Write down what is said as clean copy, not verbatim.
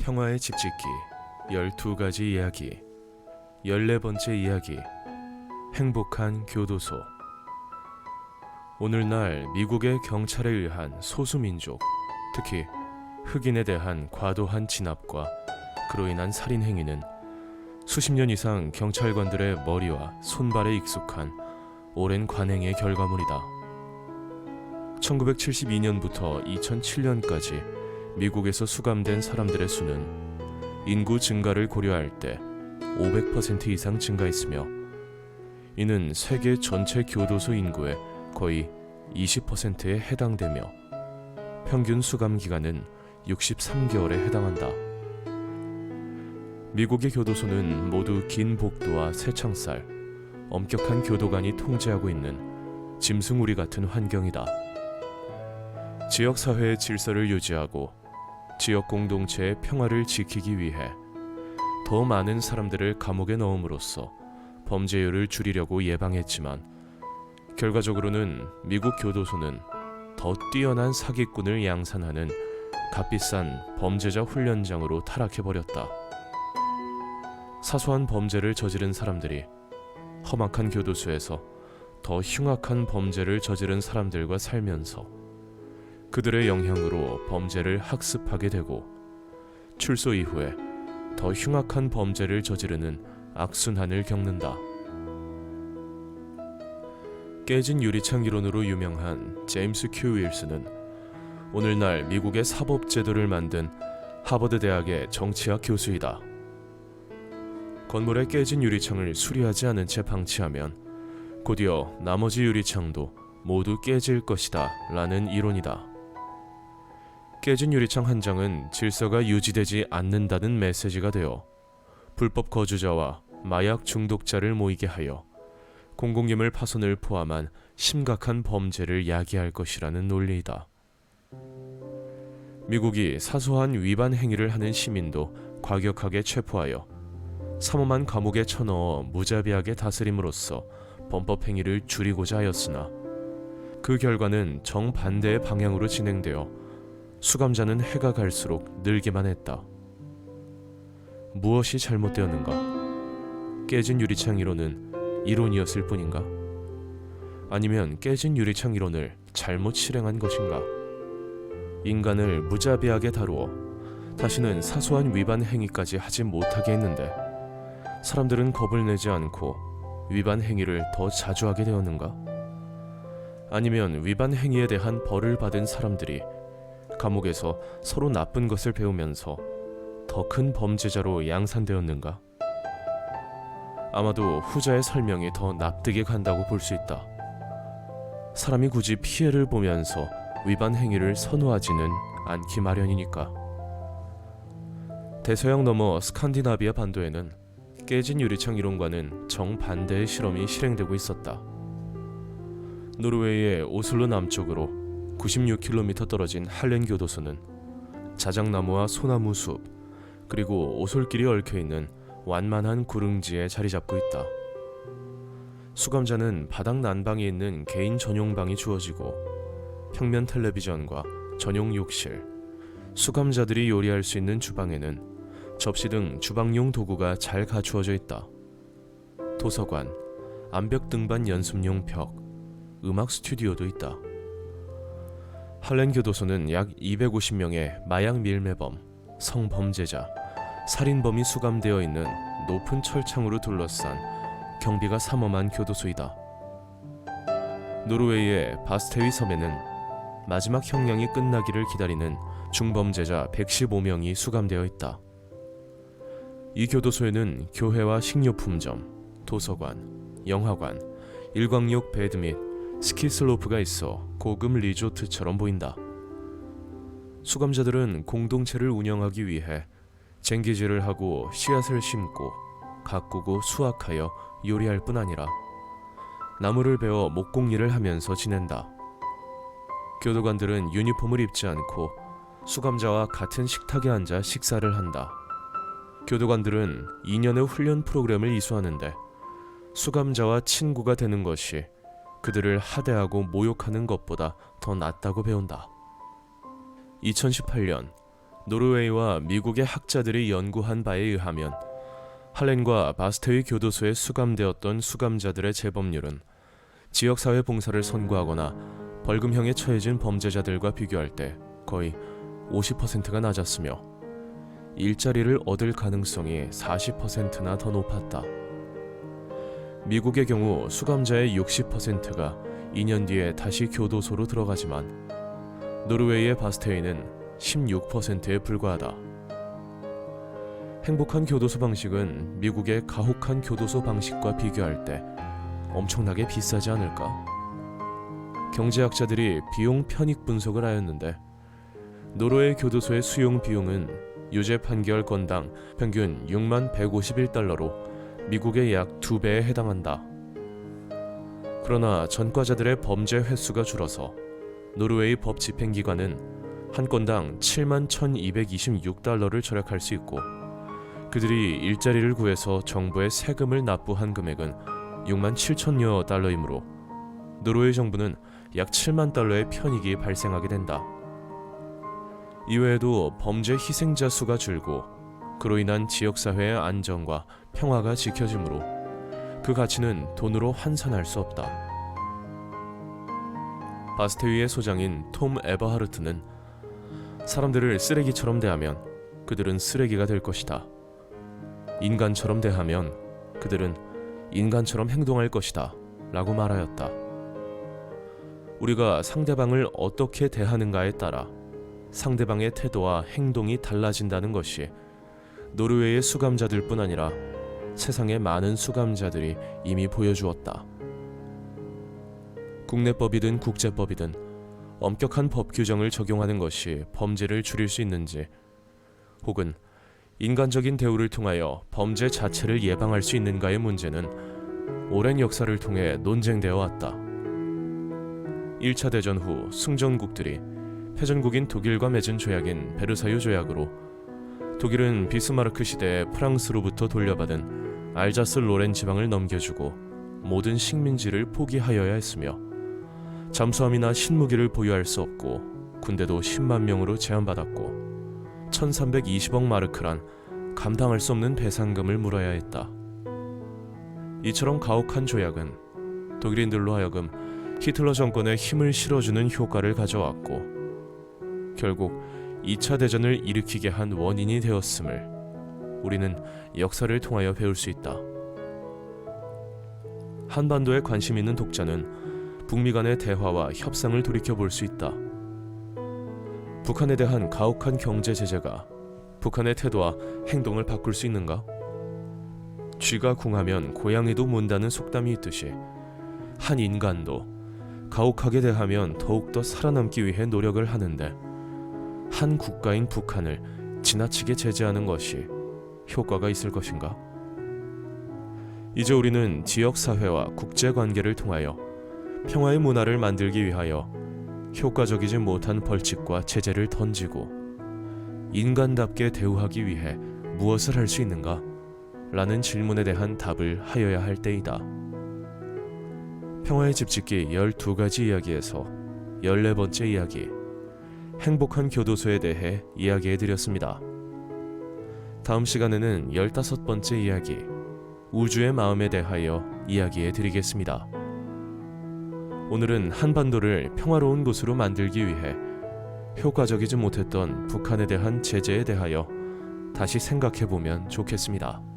평화의 집짓기 12가지 이야기 14번째 이야기 행복한 교도소. 오늘날 미국의 경찰에 의한 소수민족, 특히 흑인에 대한 과도한 진압과 그로 인한 살인 행위는 수십 년 이상 경찰관들의 머리와 손발에 익숙한 오랜 관행의 결과물이다. 1972년부터 2007년까지 미국에서 수감된 사람들의 수는 인구 증가를 고려할 때 500% 이상 증가했으며 이는 세계 전체 교도소 인구의 거의 20%에 해당되며 평균 수감 기간은 63개월에 해당한다. 미국의 교도소는 모두 긴 복도와 새 창살, 엄격한 교도관이 통제하고 있는 짐승우리 같은 환경이다. 지역 사회의 질서를 유지하고 지역 공동체의 평화를 지키기 위해 더 많은 사람들을 감옥에 넣음으로써 범죄율을 줄이려고 예방했지만 결과적으로는 미국 교도소는 더 뛰어난 사기꾼을 양산하는 값비싼 범죄자 훈련장으로 타락해버렸다. 사소한 범죄를 저지른 사람들이 험악한 교도소에서 더 흉악한 범죄를 저지른 사람들과 살면서 그들의 영향으로 범죄를 학습하게 되고 출소 이후에 더 흉악한 범죄를 저지르는 악순환을 겪는다. 깨진 유리창 이론으로 유명한 제임스 큐 윌슨은 오늘날 미국의 사법제도를 만든 하버드 대학의 정치학 교수이다. 건물의 깨진 유리창을 수리하지 않은 채 방치하면 곧이어 나머지 유리창도 모두 깨질 것이다 라는 이론이다. 깨진 유리창 한 장은 질서가 유지되지 않는다는 메시지가 되어 불법 거주자와 마약 중독자를 모이게 하여 공공기물 파손을 포함한 심각한 범죄를 야기할 것이라는 논리이다. 미국이 사소한 위반 행위를 하는 시민도 과격하게 체포하여 삼엄한 감옥에 쳐넣어 무자비하게 다스림으로써 범법 행위를 줄이고자 하였으나 그 결과는 정반대의 방향으로 진행되어 수감자는 해가 갈수록 늘기만 했다. 무엇이 잘못되었는가? 깨진 유리창 이론은 이론이었을 뿐인가? 아니면 깨진 유리창 이론을 잘못 실행한 것인가? 인간을 무자비하게 다루어 다시는 사소한 위반 행위까지 하지 못하게 했는데 사람들은 겁을 내지 않고 위반 행위를 더 자주 하게 되었는가? 아니면 위반 행위에 대한 벌을 받은 사람들이 감옥에서 서로 나쁜 것을 배우면서 더 큰 범죄자로 양산되었는가? 아마도 후자의 설명이 더 납득이 간다고 볼 수 있다. 사람이 굳이 피해를 보면서 위반 행위를 선호하지는 않기 마련이니까. 대서양 너머 스칸디나비아 반도에는 깨진 유리창 이론과는 정반대의 실험이 실행되고 있었다. 노르웨이의 오슬로 남쪽으로 96km 떨어진 할렌 교도소는 자작나무와 소나무 숲 그리고 오솔길이 얽혀있는 완만한 구릉지에 자리 잡고 있다. 수감자는 바닥 난방이 있는 개인 전용방이 주어지고 평면 텔레비전과 전용 욕실, 수감자들이 요리할 수 있는 주방에는 접시 등 주방용 도구가 잘 갖추어져 있다. 도서관, 암벽 등반 연습용 벽, 음악 스튜디오도 있다. 할렌 교도소는 약 250명의 마약 밀매범, 성범죄자, 살인범이 수감되어 있는 높은 철창으로 둘러싼 경비가 삼엄한 교도소이다. 노르웨이의 바스테위 섬에는 마지막 형량이 끝나기를 기다리는 중범죄자 115명이 수감되어 있다. 이 교도소에는 교회와 식료품점, 도서관, 영화관, 일광욕 베드 및 스키 슬로프가 있어 고급 리조트처럼 보인다. 수감자들은 공동체를 운영하기 위해 쟁기질을 하고 씨앗을 심고 가꾸고 수확하여 요리할 뿐 아니라 나무를 베어 목공일을 하면서 지낸다. 교도관들은 유니폼을 입지 않고 수감자와 같은 식탁에 앉아 식사를 한다. 교도관들은 2년의 훈련 프로그램을 이수하는데 수감자와 친구가 되는 것이 그들을 하대하고 모욕하는 것보다 더 낫다고 배운다. 2018년 노르웨이와 미국의 학자들이 연구한 바에 의하면 할렌과 바스테위 교도소에 수감되었던 수감자들의 재범률은 지역사회 봉사를 선고하거나 벌금형에 처해진 범죄자들과 비교할 때 거의 50%가 낮았으며 일자리를 얻을 가능성이 40%나 더 높았다. 미국의 경우 수감자의 60%가 2년 뒤에 다시 교도소로 들어가지만 노르웨이의 바스테이는 16%에 불과하다. 행복한 교도소 방식은 미국의 가혹한 교도소 방식과 비교할 때 엄청나게 비싸지 않을까? 경제학자들이 비용 편익 분석을 하였는데 노르웨이 교도소의 수용 비용은 유죄 판결 건당 평균 6만 151달러로 미국의 약 2배에 해당한다. 그러나 전과자들의 범죄 횟수가 줄어서 노르웨이 법 집행기관은 한 건당 7만 1226달러를 절약할 수 있고 그들이 일자리를 구해서 정부에 세금을 납부한 금액은 6만 7천여 달러이므로 노르웨이 정부는 약 7만 달러의 편익이 발생하게 된다. 이외에도 범죄 희생자 수가 줄고 그로 인한 지역사회의 안정과 평화가 지켜지므로 그 가치는 돈으로 환산할 수 없다. 바스테위의 소장인 톰 에버하르트는 사람들을 쓰레기처럼 대하면 그들은 쓰레기가 될 것이다. 인간처럼 대하면 그들은 인간처럼 행동할 것이다 라고 말하였다. 우리가 상대방을 어떻게 대하는가에 따라 상대방의 태도와 행동이 달라진다는 것이 노르웨이의 수감자들뿐 아니라 세상의 많은 수감자들이 이미 보여주었다. 국내법이든 국제법이든 엄격한 법 규정을 적용하는 것이 범죄를 줄일 수 있는지 혹은 인간적인 대우를 통하여 범죄 자체를 예방할 수 있는가의 문제는 오랜 역사를 통해 논쟁되어 왔다. 1차 대전 후 승전국들이 패전국인 독일과 맺은 조약인 베르사유 조약으로 독일은 비스마르크 시대에 프랑스로부터 돌려받은 알자스 로렌 지방을 넘겨주고 모든 식민지를 포기하여야 했으며 잠수함이나 신무기를 보유할 수 없고 군대도 10만 명으로 제한받았고 1320억 마르크란 감당할 수 없는 배상금을 물어야 했다. 이처럼 가혹한 조약은 독일인들로 하여금 히틀러 정권에 힘을 실어주는 효과를 가져왔고 결국 2차 대전을 일으키게 한 원인이 되었음을 우리는 역사를 통하여 배울 수 있다. 한반도에 관심 있는 독자는 북미 간의 대화와 협상을 돌이켜볼 수 있다. 북한에 대한 가혹한 경제 제재가 북한의 태도와 행동을 바꿀 수 있는가? 쥐가 궁하면 고양이도 문다는 속담이 있듯이 한 인간도 가혹하게 대하면 더욱더 살아남기 위해 노력을 하는데 한 국가인 북한을 지나치게 제재하는 것이 효과가 있을 것인가? 이제 우리는 지역사회와 국제관계를 통하여 평화의 문화를 만들기 위하여 효과적이지 못한 벌칙과 제재를 던지고 인간답게 대우하기 위해 무엇을 할 수 있는가? 라는 질문에 대한 답을 하여야 할 때이다. 평화의 집짓기 12가지 이야기에서 14번째 이야기 행복한 교도소에 대해 이야기해드렸습니다. 다음 시간에는 15번째 이야기 우주의 마음에 대하여 이야기해드리겠습니다. 오늘은 한반도를 평화로운 곳으로 만들기 위해 효과적이지 못했던 북한에 대한 제재에 대하여 다시 생각해보면 좋겠습니다.